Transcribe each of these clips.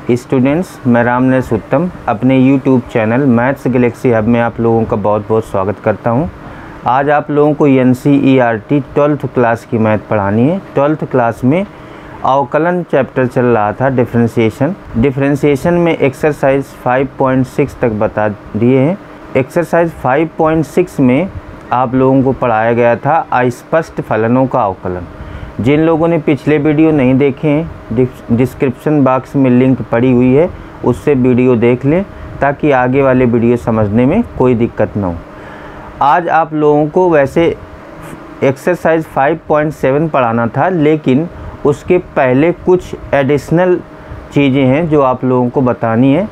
Students, मैं रामनरेश उत्तम अपने YouTube channel maths Galaxy hub में आप लोगों का बहुत बहुत स्वागत करता हूं। आज आप लोगों को NCERT 12th क्लास की मैथ पढ़ानी है। 12th क्लास में अवकलन चैप्टर चल रहा था, डिफरेंशिएशन में एक्सरसाइज 5.6 तक बता दिए हैं। एक्सरसाइज 5.6 में आप लोगों को पढ़ाया गया था अस्पष्ट फलनों का अवकलन। जिन लोगों ने पिछले वीडियो नहीं देखे हैं, डिस्क्रिप्शन बॉक्स में लिंक पड़ी हुई है, उससे वीडियो देख लें ताकि आगे वाले वीडियो समझने में कोई दिक्कत ना हो। आज आप लोगों को वैसे एक्सरसाइज 5.7 पढ़ाना था, लेकिन उसके पहले कुछ एडिशनल चीज़ें हैं जो आप लोगों को बतानी है,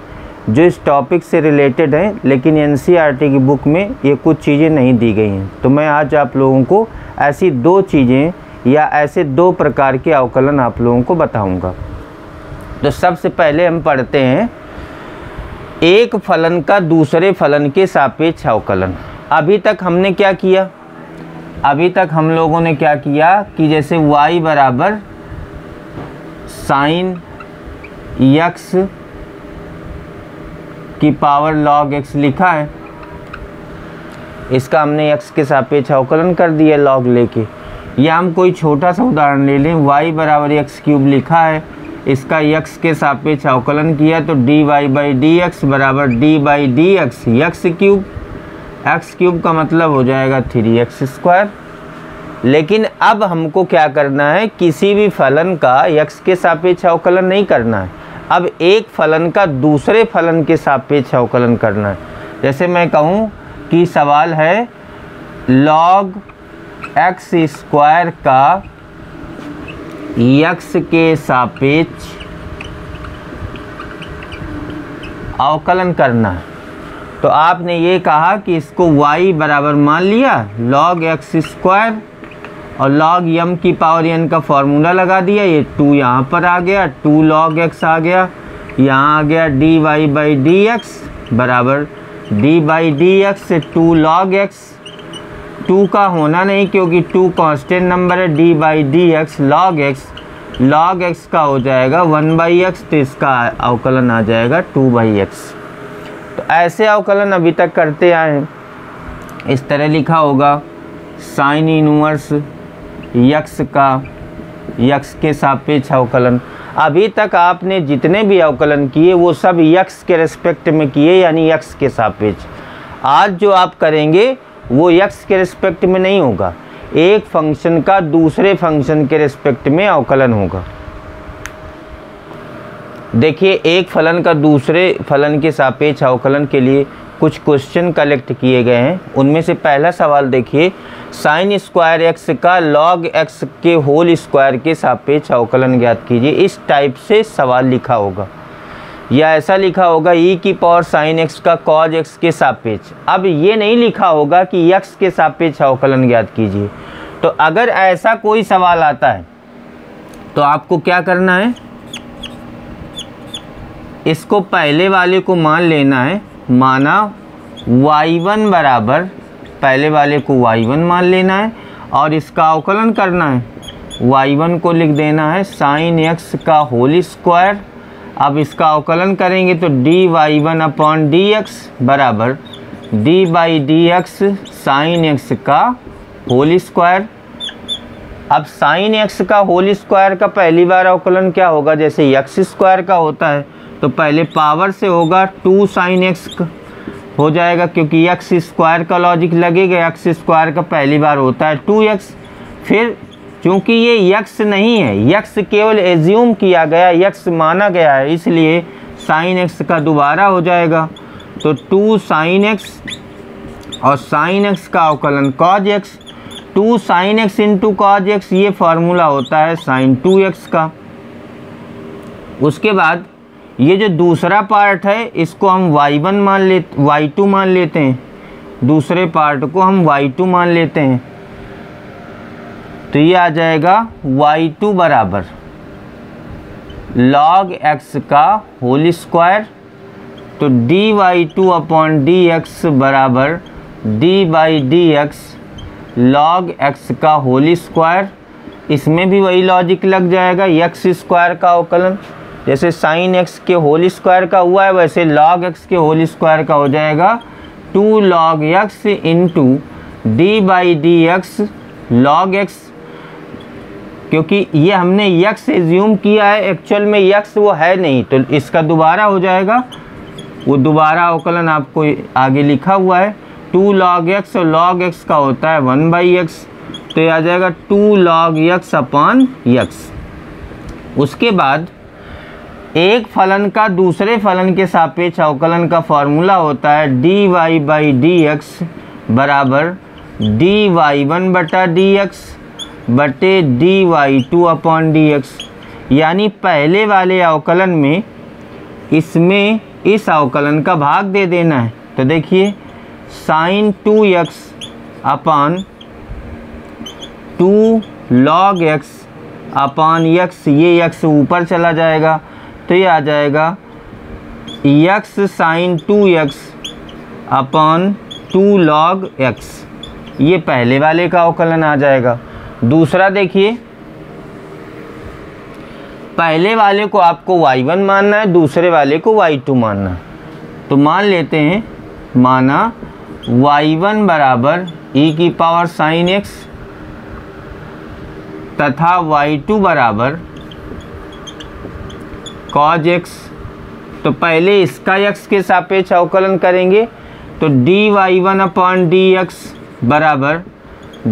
जो इस टॉपिक से रिलेटेड हैं, लेकिन NCERT की बुक में ये कुछ चीज़ें नहीं दी गई हैं। तो मैं आज आप लोगों को ऐसी दो चीज़ें या ऐसे दो प्रकार के अवकलन आप लोगों को बताऊंगा। तो सबसे पहले हम पढ़ते हैं एक फलन का दूसरे फलन के सापेक्ष अवकलन। अभी तक हमने क्या किया? अभी तक हम लोगों ने क्या किया कि जैसे y बराबर साइन x की पावर log x लिखा है, इसका हमने x के सापेक्ष अवकलन कर दिया log लेके। या हम कोई छोटा सा उदाहरण ले लें, y बराबर x क्यूब लिखा है, इसका x के सापेक्ष अवकलन किया तो dy बाई dx बराबर d by dx x cube का मतलब हो जाएगा 3x स्क्वायर। लेकिन अब हमको क्या करना है, किसी भी फलन का x के सापेक्ष अवकलन नहीं करना है, अब एक फलन का दूसरे फलन के सापेक्ष अवकलन करना है। जैसे मैं कहूँ कि सवाल है log x स्क्वायर का x के सापेक्ष अवकलन करना है, तो आपने ये कहा कि इसको y बराबर मान लिया log x स्क्वायर और log m की पावर n का फॉर्मूला लगा दिया। ये 2 यहाँ पर आ गया, 2 log x आ गया, यहाँ आ गया dy बाई dx बराबर d बाई dx से 2 log x। 2 का होना नहीं क्योंकि 2 कांस्टेंट नंबर है, d by dx log x का हो जाएगा 1 बाई एक्स, तो इसका अवकलन आ जाएगा 2 बाई एक्स। तो ऐसे अवकलन अभी तक करते आए हैं। इस तरह लिखा होगा साइन इनवर्स x का x के सापेक्ष अवकलन। अभी तक आपने जितने भी अवकलन किए वो सब x के रिस्पेक्ट में किए, यानी x के सापेक्ष। आज जो आप करेंगे वो x के रिस्पेक्ट में नहीं होगा, एक फंक्शन का दूसरे फंक्शन के रिस्पेक्ट में अवकलन होगा। देखिए, एक फलन का दूसरे फलन के सापेक्ष अवकलन के लिए कुछ क्वेश्चन कलेक्ट किए गए हैं। उनमें से पहला सवाल देखिए, साइन स्क्वायर x का log x के होल स्क्वायर के सापेक्ष अवकलन ज्ञात कीजिए। इस टाइप से सवाल लिखा होगा, या ऐसा लिखा होगा e की पावर साइन x का cos x के सापेक्ष। अब ये नहीं लिखा होगा कि x के सापेक्ष अवकलन ज्ञात कीजिए। तो अगर ऐसा कोई सवाल आता है तो आपको क्या करना है, इसको पहले वाले को मान लेना है, माना y1 बराबर, पहले वाले को y1 मान लेना है और इसका अवकलन करना है। y1 को लिख देना है साइन x का होल स्क्वायर। अब इसका अवकलन करेंगे तो dy1 अपॉन dx बराबर d by dx sine x का होल स्क्वायर। अब साइन x का होल स्क्वायर का पहली बार अवकलन क्या होगा, जैसे x स्क्वायर का होता है तो पहले पावर से होगा 2 साइन x हो जाएगा, क्योंकि x स्क्वायर का लॉजिक लगेगा। x स्क्वायर का पहली बार होता है 2x। फिर क्योंकि ये x नहीं है, x केवल एज्यूम किया गया, x माना गया है, इसलिए साइन x का दोबारा हो जाएगा। तो 2 साइन x और साइन x का अवकलन cos x, 2 sine x into cos x, ये फार्मूला होता है साइन 2x का। उसके बाद ये जो दूसरा पार्ट है इसको हम y1 y2 मान लेते हैं, दूसरे पार्ट को हम y2 मान लेते हैं। तो ये आ जाएगा y2 बराबर log x का होल स्क्वायर, तो dy2 अपॉन dx बराबर d by dx log x का होल स्क्वायर। इसमें भी वही लॉजिक लग जाएगा, x स्क्वायर का अवकलन जैसे साइन एक्स के होल स्क्वायर का हुआ है वैसे लॉग एक्स के होल स्क्वायर का हो जाएगा 2 log x into d by D x log x, क्योंकि ये हमने x एज्यूम किया है, एक्चुअल में x वो है नहीं, तो इसका दोबारा हो जाएगा, वो दोबारा अवकलन आपको आगे लिखा हुआ है 2 log x, और log x का होता है 1/x, तो ये आ जाएगा 2 log x अपॉन x। उसके बाद एक फलन का दूसरे फलन के सापेक्ष अवकलन का फॉर्मूला होता है dy बाई डी एक्स बराबर dy1 बटा डी एक्स बटे dy2 अपॉन डी एक्स। यानी पहले वाले अवकलन में इसमें इस अवकलन का भाग दे देना है। तो देखिए sine 2x upon 2 log x upon x, ये x ऊपर चला जाएगा तो ये आ जाएगा x sine 2x upon 2 log x, ये पहले वाले का अवकलन आ जाएगा। दूसरा देखिए, पहले वाले को आपको y1 मानना है, दूसरे वाले को y2 मानना है। तो मान लेते हैं, माना y1 बराबर e की पावर साइन x तथा y2 बराबर cos x। तो पहले इसका x के सापेक्ष अवकलन करेंगे तो dy1 अपॉन डी एक्स बराबर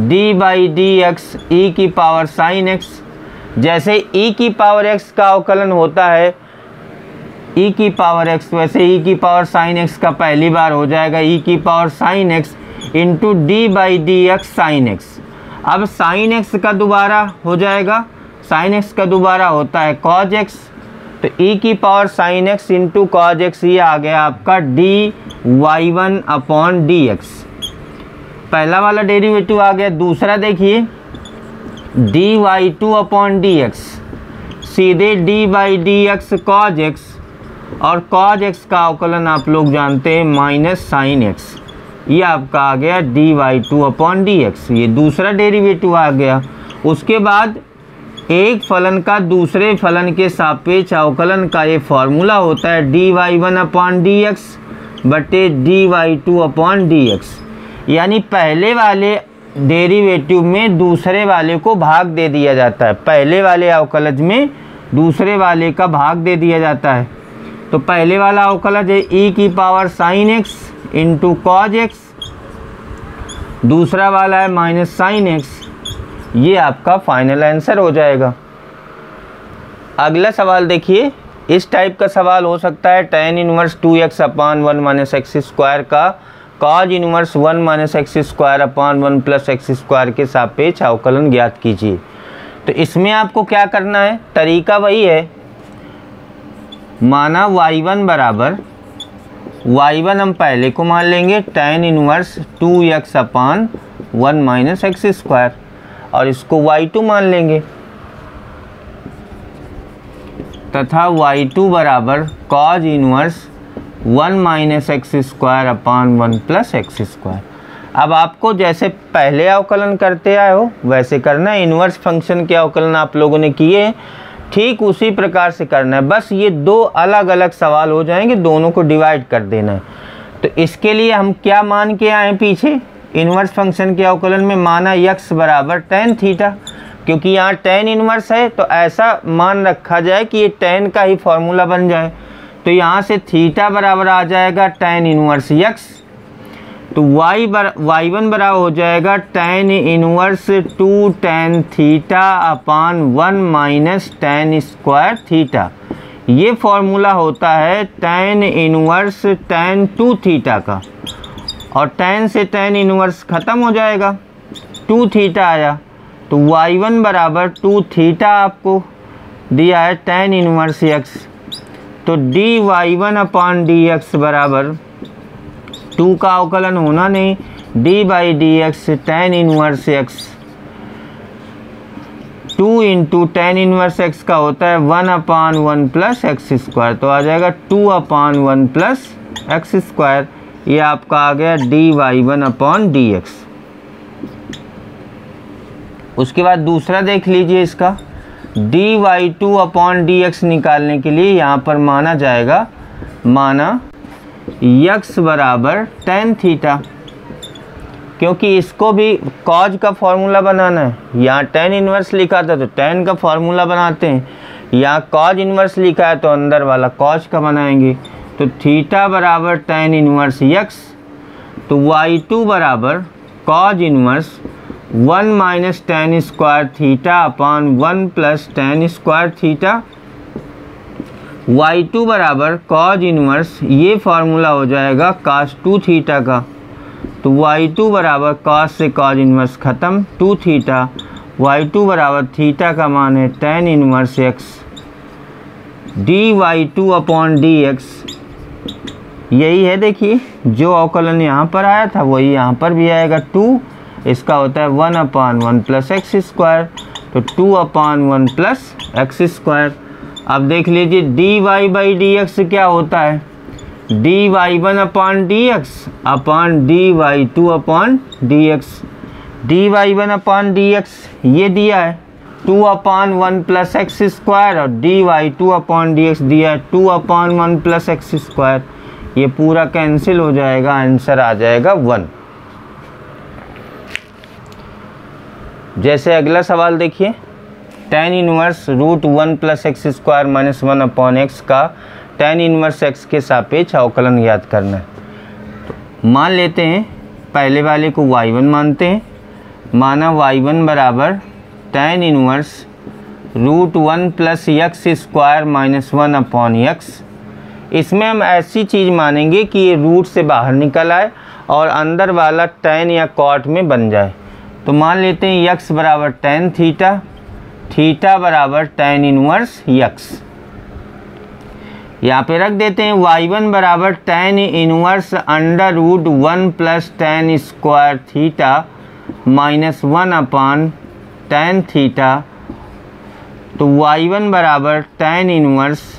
d by D x e की पावर साइन x। जैसे e की पावर x का अवकलन होता है e की पावर x, वैसे e की पावर साइन x का पहली बार हो जाएगा e की power sine x into d by D x sine x। अब साइन x का दोबारा हो जाएगा, साइन x का दोबारा होता है cos x, तो e की power sine x into cos x, ये आ गया आपका dy1 अपॉन डी एक्स। पहला वाला डेरिवेटिव आ गया। दूसरा देखिए dy2 अपॉन डी एक्स, सीधे d by D x cos x, और कॉज एक्स का अवकलन आप लोग जानते हैं माइनस साइन एक्स, ये आपका आ गया dy2 अपॉन डी एक्स, ये दूसरा डेरिवेटिव आ गया। उसके बाद एक फलन का दूसरे फलन के सापेक्ष अवकलन का ये फॉर्मूला होता है dy1 अपॉन डी एक्स बटे dy2 अपॉन डी एक्स। यानी पहले वाले डेरिवेटिव में दूसरे वाले को भाग दे दिया जाता है, पहले वाले अवकलज में दूसरे वाले का भाग दे दिया जाता है। तो पहले वाला अवकलज है e की power sine x into cos x, दूसरा वाला है माइनस साइन एक्स, ये आपका फाइनल आंसर हो जाएगा। अगला सवाल देखिए, इस टाइप का सवाल हो सकता है tan inverse 2x upon 1 minus x square का cos inverse 1 minus x square upon 1 plus x square के सापेक्ष अवकलन ज्ञात कीजिए। तो इसमें आपको क्या करना है, तरीका वही है, माना y1 बराबर, y1 हम पहले को मान लेंगे tan inverse 2x upon 1 minus x square, और इसको y2 मान लेंगे, तथा y2 बराबर cos inverse 1 minus x square upon 1 plus x square. अब आपको जैसे पहले अवकलन करते आए हो वैसे करना है, इन्वर्स फंक्शन के अवकलन आप लोगों ने किए ठीक उसी प्रकार से करना है, बस ये दो अलग अलग सवाल हो जाएंगे, दोनों को डिवाइड कर देना है। तो इसके लिए हम क्या मान के आए पीछे, इन्वर्स फंक्शन के अवकलन में माना x बराबर tan थीटा, क्योंकि यहाँ tan इन्वर्स है तो ऐसा मान रखा जाए कि ये tan का ही फॉर्मूला बन जाए। तो यहाँ से थीटा बराबर आ जाएगा tan इनवर्स x, तो y1 बराबर हो जाएगा tan inverse 2 tan theta upon 1 minus tan square theta. ये फॉर्मूला होता है tan इनवर्स tan 2 थीटा का, और tan से tan इनवर्स ख़त्म हो जाएगा, 2 थीटा आया, तो y1 बराबर 2 थीटा आपको दिया है tan इनवर्स x, तो dy1 अपॉन डी एक्स बराबर 2 का अवकलन होना नहीं, d by D x tan inverse x, 2 into tan inverse x का होता है 1 अपॉन 1 प्लस एक्स स्क्वायर, तो आ जाएगा 2 अपॉन 1 प्लस एक्स स्क्वायर, ये आपका आ गया dy1 अपॉन डी एक्स। उसके बाद दूसरा देख लीजिए इसका, dy2 अपॉन dx निकालने के लिए यहाँ पर माना जाएगा, माना x बराबर tan थीटा, क्योंकि इसको भी कॉज का फॉर्मूला बनाना है। यहाँ tan इन्वर्स लिखा था तो tan का फॉर्मूला बनाते हैं, यहाँ कॉज इन्वर्स लिखा है तो अंदर वाला कॉज का बनाएंगे। तो थीटा बराबर tan इन्वर्स x, तो y2 बराबर cause inverse 1 minus tan square theta upon 1 plus tan square theta. y2 बराबर कॉज इन्वर्स, ये फार्मूला हो जाएगा cos 2 थीटा का, तो y2 बराबर cos से cos इन्वर्स ख़त्म 2 थीटा, y2 बराबर थीटा का मान है tan inverse x dy2 upon dx। यही है, देखिए जो अवकलन यहाँ पर आया था वही यहाँ पर भी आएगा 2, इसका होता है 1 अपान 1 प्लस एक्स स्क्वायर, तो 2 अपान 1 प्लस एक्स स्क्वायर। अब देख लीजिए dy बाई dx क्या होता है, dy1 अपान dx अपान dy2 अपान dx। dy1 अपान dx ये दिया है 2 अपान 1 प्लस एक्स स्क्वायर, और dy2 अपान dx दिया है 2 अपान 1 प्लस एक्स स्क्वायर। ये पूरा कैंसिल हो जाएगा, आंसर आ जाएगा 1। जैसे अगला सवाल देखिए, tan inverse root 1 plus x square minus 1 upon x का tan इनवर्स एक्स के सापेक्ष अवकलन ज्ञात करना है। तो मान लेते हैं पहले वाले को y1 मानते हैं, माना y1 बराबर tan inverse root 1 plus x square minus 1 upon x. इसमें हम ऐसी चीज़ मानेंगे कि ये रूट से बाहर निकल आए और अंदर वाला tan या cot में बन जाए। तो मान लेते हैं x बराबर tan थीटा, थीटा बराबर tan इनवर्स x। यहाँ पे रख देते हैं y1 बराबर tan इनवर्स under root 1 plus tan square theta minus 1 upon tan theta. तो y1 बराबर tan इनवर्स,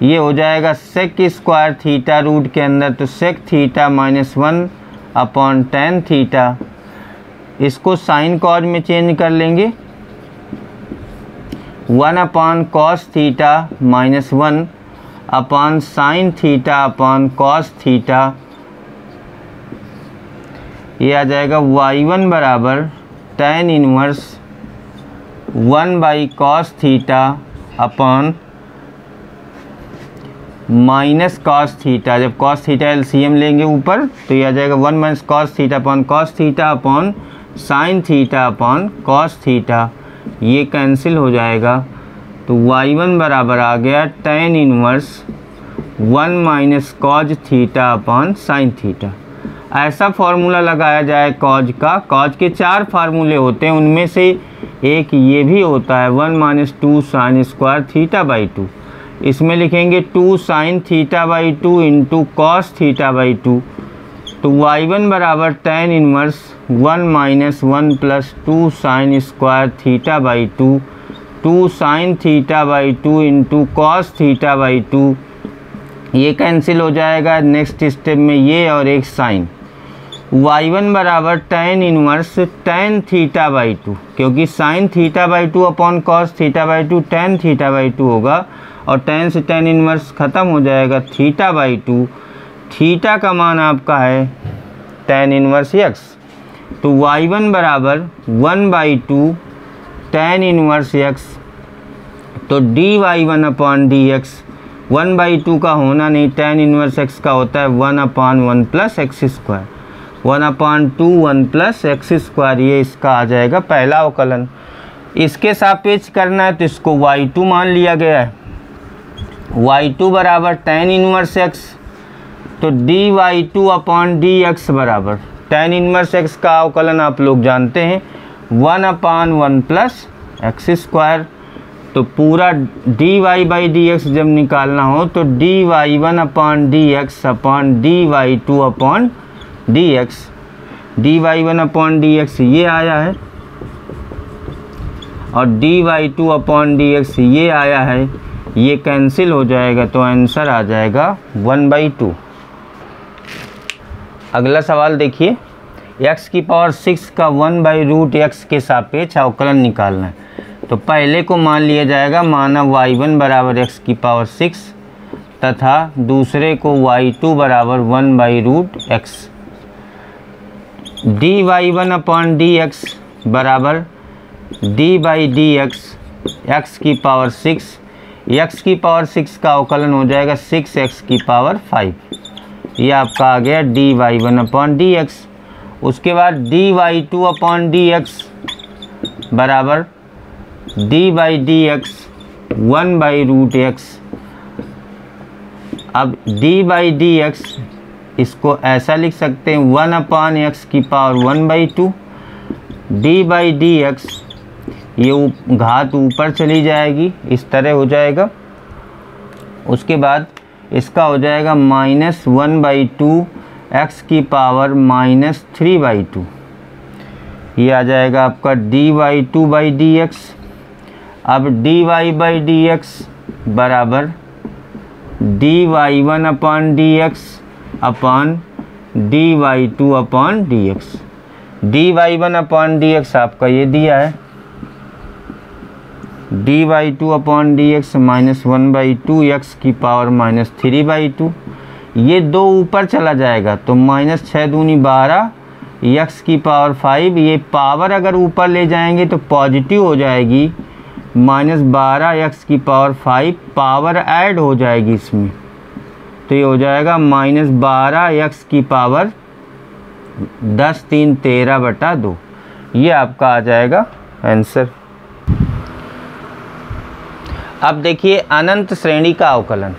ये हो जाएगा सेक स्क्वायर थीटा रूट के अंदर, तो sec theta minus 1 upon tan theta. इसको साइन कॉज में चेंज कर लेंगे, 1 अपॉन cos theta minus 1 upon sine theta upon cos theta. ये आ जाएगा y1 बराबर tan inverse 1 by cos theta upon minus cos theta. जब कॉस थीटा एलसीएम लेंगे ऊपर तो ये आ जाएगा 1 minus cos theta upon cos theta upon sine theta upon cos theta. ये कैंसिल हो जाएगा, तो y1 बराबर आ गया tan inverse 1 minus cos theta upon sine theta. ऐसा फार्मूला लगाया जाए कॉज का, कॉज के 4 फार्मूले होते हैं, उनमें से एक ये भी होता है 1 minus 2 sine square theta by 2। इसमें लिखेंगे 2 sine theta by 2 into cos theta by 2। तो y1 बराबर tan inverse 1 minus 1 plus 2 sine square theta by 2, 2 sine theta by 2 into cos theta by 2। ये कैंसिल हो जाएगा नेक्स्ट स्टेप में ये और एक साइन। y1 बराबर tan inverse tan theta by 2, क्योंकि sine theta by 2 upon cos theta by 2 tan theta by 2 होगा, और tan से tan इनवर्स ख़त्म हो जाएगा थीटा बाई 2। थीटा का मान आपका है tan इनवर्स x। तो y1 बराबर 1 बाई 2 tan इनवर्स x, तो dy1 अपॉन dx 1 बाई 2 का होना नहीं, tan इनवर्स x का होता है 1 अपान 1 प्लस एक्स स्क्वायर, 1 अपान 2 1 प्लस एक्स स्क्वायर। ये इसका आ जाएगा पहला अवकलन। इसके सापेक्ष करना है तो इसको y2 मान लिया गया है, y2 बराबर tan इनवर्स x, तो dy2 अपॉन dx बराबर tan इनवर्स x का अवकलन आप लोग जानते हैं 1 अपान 1 प्लस एक्स स्क्वायर। तो पूरा dy बाई dx जब निकालना हो तो dy1 upon dx upon dy2 upon dx, dy1 upon dx ये आया है और dy2 अपॉन dx ये आया है, ये कैंसिल हो जाएगा, तो आंसर आ जाएगा 1/2। अगला सवाल देखिए, x की पावर 6 का 1 बाई रूट एक्स के सापेक्ष अवकलन निकालना है। तो पहले को मान लिया जाएगा माना y1 बराबर x की पावर 6 तथा दूसरे को y2 बराबर 1/√x। dy1 अपॉन dx बराबर d/dx x की पावर 6, x की पावर 6 का अवकलन हो जाएगा 6x की पावर 5। ये आपका आ गया dy1 अपॉन dx। उसके बाद dy2 अपॉन dx बराबर d/dx 1/√x। अब d/dx इसको ऐसा लिख सकते हैं 1 अपॉन x की पावर 1/2। d/dx ये घात ऊपर चली जाएगी, इस तरह हो जाएगा। उसके बाद इसका हो जाएगा -1/2 x की पावर -3/2। ये आ जाएगा आपका dy2/dx। अब dy/dx बराबर dy1 upon dx upon dy2 upon dx। dy1 upon dx आपका ये दिया है dy2 अपॉन dx -1/2 x की पावर -3/2। ये 2 ऊपर चला जाएगा तो -6 दूनी 12 x की पावर 5। ये पावर अगर ऊपर ले जाएंगे तो पॉजिटिव हो जाएगी, -12 x की पावर 5 पावर ऐड हो जाएगी इसमें, तो ये हो जाएगा -12 x की पावर 10 3 13/2। ये आपका आ जाएगा आंसर। अब देखिए अनंत श्रेणी का अवकलन।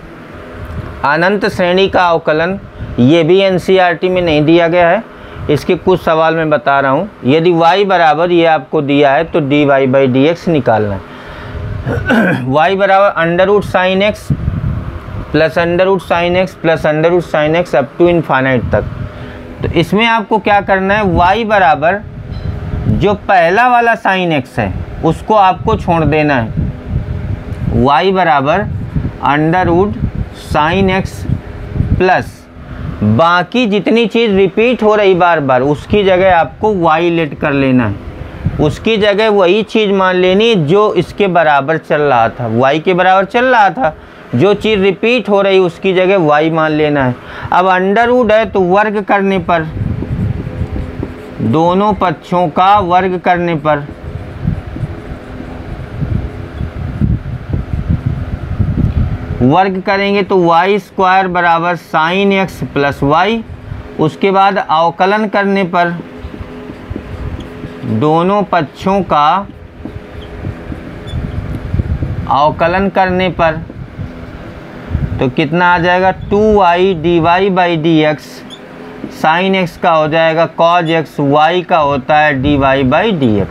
अनंत श्रेणी का अवकलन ये भी एनसीईआरटी में नहीं दिया गया है, इसके कुछ सवाल मैं बता रहा हूँ। यदि y बराबर ये आपको दिया है तो dy/dx निकालना है। y बराबर √sin x plus √sin x plus √sin x up to infinite तक। तो इसमें आपको क्या करना है, y बराबर जो पहला वाला sin x है उसको आपको छोड़ देना है। y बराबर √sin x प्लस बाकी जितनी चीज़ रिपीट हो रही बार बार उसकी जगह आपको y लेट कर लेना है। उसकी जगह वही चीज़ मान लेनी जो इसके बराबर चल रहा था, y के बराबर चल रहा था। जो चीज़ रिपीट हो रही उसकी जगह y मान लेना है। अब अंडर है तो वर्ग करने पर, दोनों पक्षों का वर्ग करने पर वर्ग करेंगे तो y² बराबर sin x प्लस y। उसके बाद अवकलन करने पर दोनों पक्षों का अवकलन करने पर तो कितना आ जाएगा 2y dy/dx sin x का हो जाएगा cos x, y का होता है dy/dx।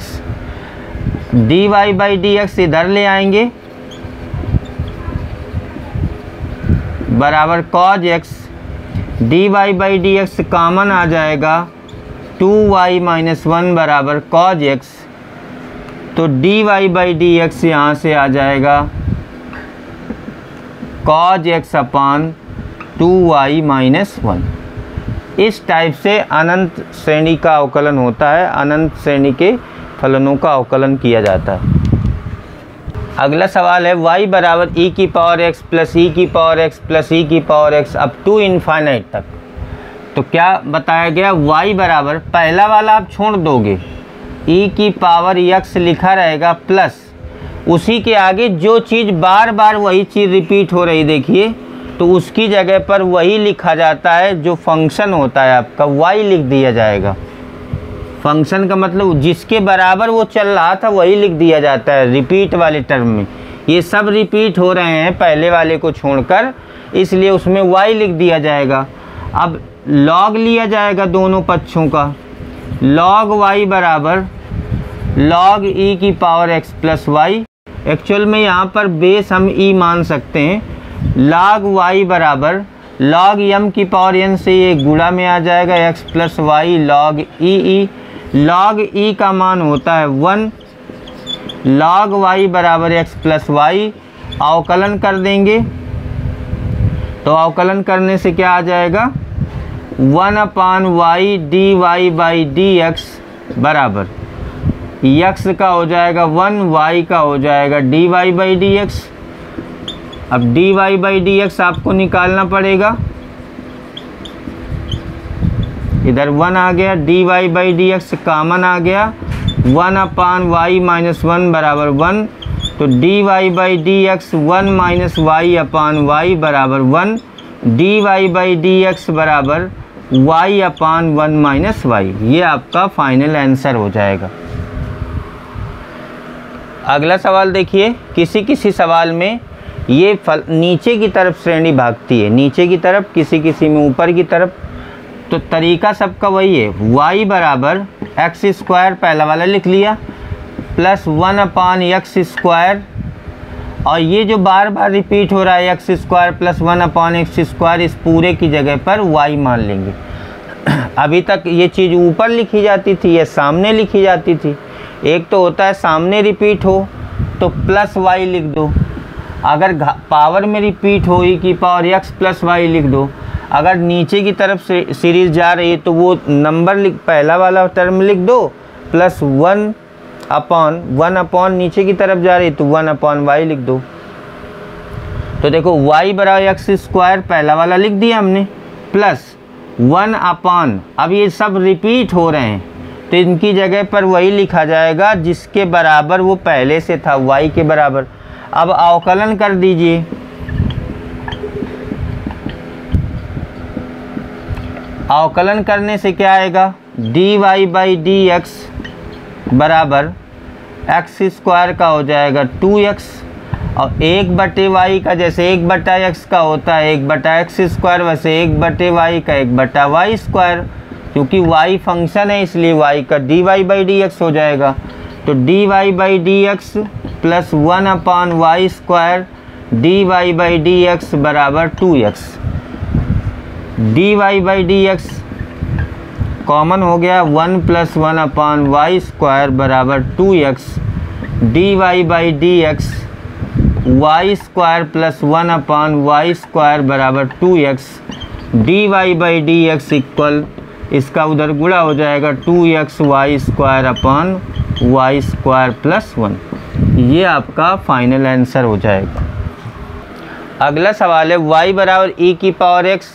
dy/dx इधर ले आएंगे बराबर cos x, dy/dx कॉमन आ जाएगा 2y - 1 बराबर cos x। तो dy/dx यहाँ से आ जाएगा cos x अपान 2y - 1। इस टाइप से अनंत श्रेणी का अवकलन होता है, अनंत श्रेणी के फलनों का अवकलन किया जाता है। अगला सवाल है y बराबर e की पावर x प्लस e की पावर x प्लस e की power x up to infinite तक। तो क्या बताया गया, y बराबर पहला वाला आप छोड़ दोगे, e की पावर x लिखा रहेगा प्लस उसी के आगे जो चीज़ बार बार वही चीज़ रिपीट हो रही देखिए तो उसकी जगह पर वही लिखा जाता है जो फंक्शन होता है आपका y लिख दिया जाएगा। फंक्शन का मतलब जिसके बराबर वो चल रहा था वही लिख दिया जाता है रिपीट वाले टर्म में। ये सब रिपीट हो रहे हैं पहले वाले को छोड़कर, इसलिए उसमें y लिख दिया जाएगा। अब log लिया जाएगा दोनों पक्षों का, log y बराबर log e की power x plus y. Actual में यहाँ पर बेस हम e मान सकते हैं। log y बराबर log m की पावर n से ये गुणा में आ जाएगा x plus y log e। log e का मान होता है 1। log y बराबर x प्लस वाई। अवकलन कर देंगे तो अवकलन करने से क्या आ जाएगा 1/y dy/dx बराबर x का हो जाएगा 1, y का हो जाएगा dy बाई डी एक्स। अब dy बाई डी एक्स आपको निकालना पड़ेगा, इधर 1 आ गया, dy by D X common आ गया, 1 अपान वाई माइनस 1 बराबर 1, तो dy by D x 1 minus y upon y बराबर 1, dy बाई डी एक्स बराबर y अपान 1 माइनस वाई। ये आपका फाइनल आंसर हो जाएगा। अगला सवाल देखिए, किसी किसी सवाल में ये नीचे की तरफ श्रेणी भागती है, नीचे की तरफ, किसी किसी में ऊपर की तरफ, तो तरीका सबका वही है। y बराबर एक्स स्क्वायर पहला वाला लिख लिया प्लस 1 अपान एक्स स्क्वायर, और ये जो बार बार रिपीट हो रहा है एक्स स्क्वायर प्लस 1 अपान एक्स स्क्वायर, इस पूरे की जगह पर y मान लेंगे। अभी तक ये चीज़ ऊपर लिखी जाती थी या सामने लिखी जाती थी। एक तो होता है सामने रिपीट हो तो प्लस y लिख दो, अगर पावर में रिपीट हो ई की पावर x प्लस वाई लिख दो, अगर नीचे की तरफ से सीरीज जा रही है तो वो नंबर पहला वाला टर्म लिख दो प्लस 1 अपॉन नीचे की तरफ जा रही है तो 1 अपॉन वाई लिख दो। तो देखो y बराबर एक्स स्क्वायर पहला वाला लिख दिया हमने प्लस 1 अपॉन, अब ये सब रिपीट हो रहे हैं तो इनकी जगह पर वही लिखा जाएगा जिसके बराबर वो पहले से था, y के बराबर। अब अवकलन कर दीजिए, अवकलन करने से क्या आएगा, dy बाई डी एक्स बराबर एक्स स्क्वायर का हो जाएगा 2x, और 1/y का जैसे 1/x का होता है 1/x स्क्वायर, वैसे 1/y का 1/y स्क्वायर, क्योंकि y फंक्शन है इसलिए y का dy बाई डी एक्स हो जाएगा। तो dy by D x plus 1 upon y square dy by D x बराबर 2x। dy by D x common हो गया, 1 प्लस 1 अपान वाई स्क्वायर बराबर 2x, dy by D x y square plus 1 upon y square बराबर 2x, dy by D x equal, इसका उधर गुणा हो जाएगा 2x y square upon y square plus 1। ये आपका फाइनल आंसर हो जाएगा। अगला सवाल है y बराबर e की power x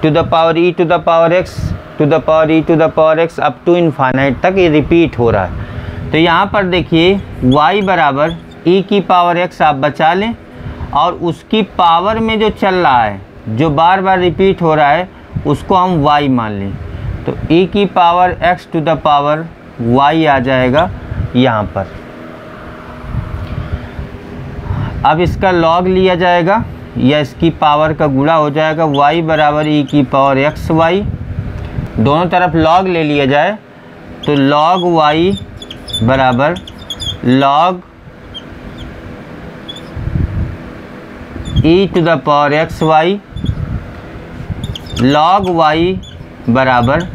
to the power e to the power x to the power e to the power x up to infinite तक ये रिपीट हो रहा है। तो यहाँ पर देखिए y बराबर e की पावर x आप बचा लें, और उसकी पावर में जो चल रहा है, जो बार बार रिपीट हो रहा है, उसको हम y मान लें। तो e की power x to the power y आ जाएगा यहाँ पर। अब इसका लॉग लिया जाएगा या इसकी पावर का गुणा हो जाएगा, y बराबर e की पावर x y, दोनों तरफ लॉग ले लिया जाए तो लॉग y बराबर log e to the power x y, log y बराबर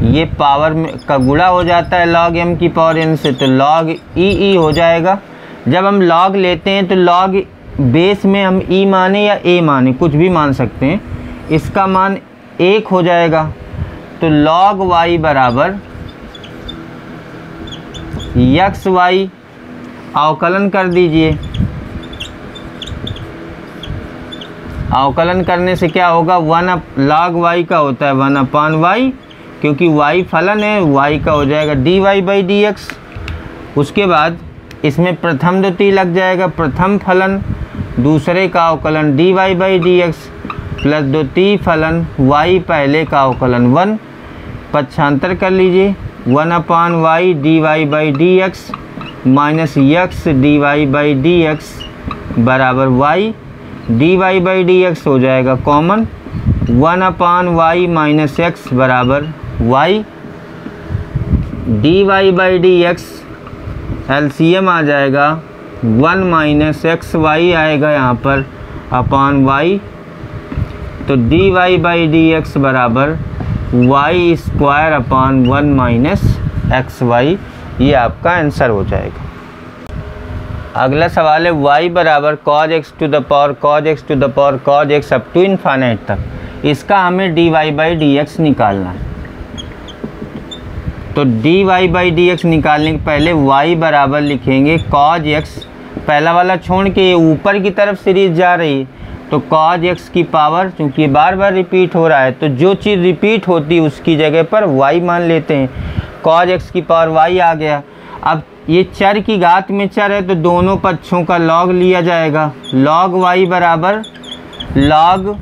ये पावर में का गुणा हो जाता है लॉग m की पावर n से, तो लॉग e हो जाएगा। जब हम लॉग लेते हैं तो लॉग बेस में हम e माने या a माने, कुछ भी मान सकते हैं, इसका मान 1 हो जाएगा। तो लॉग y बराबर एक्स वाई, अवकलन कर दीजिए, अवकलन करने से क्या होगा, लॉग y का होता है 1 अपान वाई, क्योंकि y फलन है, y का हो जाएगा dy बाई डी एक्स। उसके बाद इसमें प्रथम द्वितीय लग जाएगा, प्रथम फलन, दूसरे का अवकलन dy by D x plus द्वितीय फलन y पहले का अवकलन 1, पक्षांतर कर लीजिए, 1 upon Y dy by D X minus X dy by D x बराबर y, dy by D X हो जाएगा common, 1 upon Y minus X बराबर y, dy by D X LCM आ जाएगा 1 माइनस एक्स वाई आएगा यहाँ पर upon y, तो dy बाई डी एक्स बराबर Y square upon 1 minus X Y. ये आपका आंसर हो जाएगा। अगला सवाल है y बराबर cos x to the power cos x to the power cos x up to infinite तक, इसका हमें dy बाई डी एक्स निकालना है। तो d y by D x निकालने के पहले y बराबर लिखेंगे cos x, पहला वाला छोड़ के ऊपर की तरफ सीरीज जा रही तो cos x की पावर, चूँकि बार बार रिपीट हो रहा है तो जो चीज़ रिपीट होती उसकी जगह पर y मान लेते हैं। cos x की पावर y आ गया। अब ये चर की घात में चर है तो दोनों पक्षों का log लिया जाएगा। log y बराबर log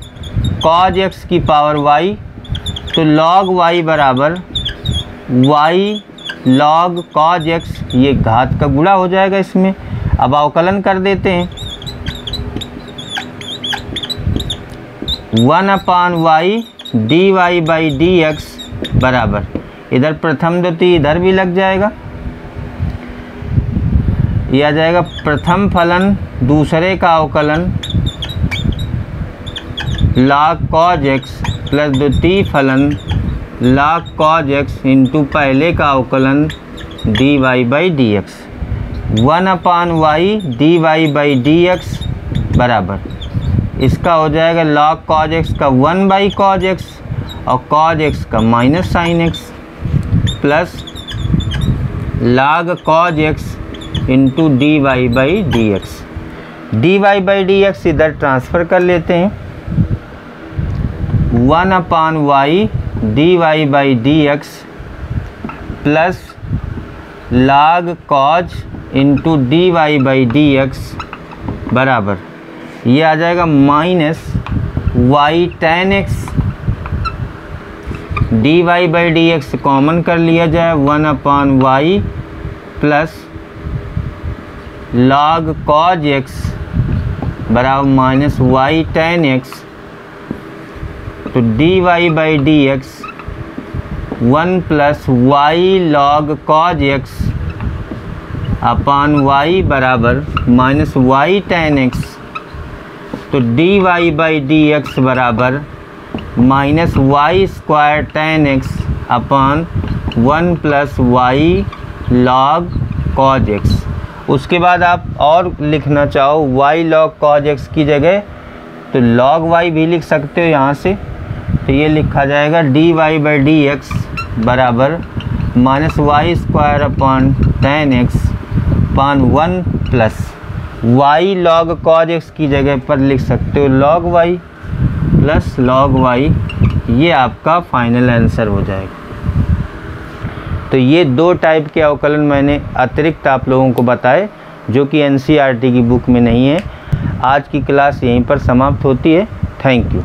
cos x की पावर y, तो log y बराबर y log cos x, ये घात का गुणा हो जाएगा इसमें। अब अवकलन कर देते हैं। 1/y dy by D x बराबर, इधर प्रथम द्वितीय इधर भी लग जाएगा, ये आ जाएगा प्रथम फलन दूसरे का अवकलन log cos x प्लस द्वितीय फलन log cos x इंटू पहले का अवकलन dy by D x. 1/y dy by D x बराबर, इसका हो जाएगा log cos x का 1/cos x और cos x का minus sine x plus log cos x into dy by D x. dy by D x इधर transfer कर लेते हैं। 1/y dy by D x plus log cos into dy by D x बराबर, ये आ जाएगा minus y tan x, dy by D x common कर लिया जाए 1/y plus log cos x बराबर माइनस y tan x, तो dy by D x 1 plus y log cos x upon y बराबर माइनस y tan x, तो dy by D x बराबर minus y square tan x upon 1 plus y log cos x। उसके बाद आप और लिखना चाहो y log cos x की जगह तो log y भी लिख सकते हो यहाँ से, तो ये लिखा जाएगा dy बाई डी एक्स बराबर minus y square upon tan x upon 1 plus y log cos x की जगह पर लिख सकते हो log y plus log y, ये आपका फाइनल आंसर हो जाएगा। तो ये दो टाइप के अवकलन मैंने अतिरिक्त आप लोगों को बताए जो कि NCERT की बुक में नहीं है। आज की क्लास यहीं पर समाप्त होती है। Thank you.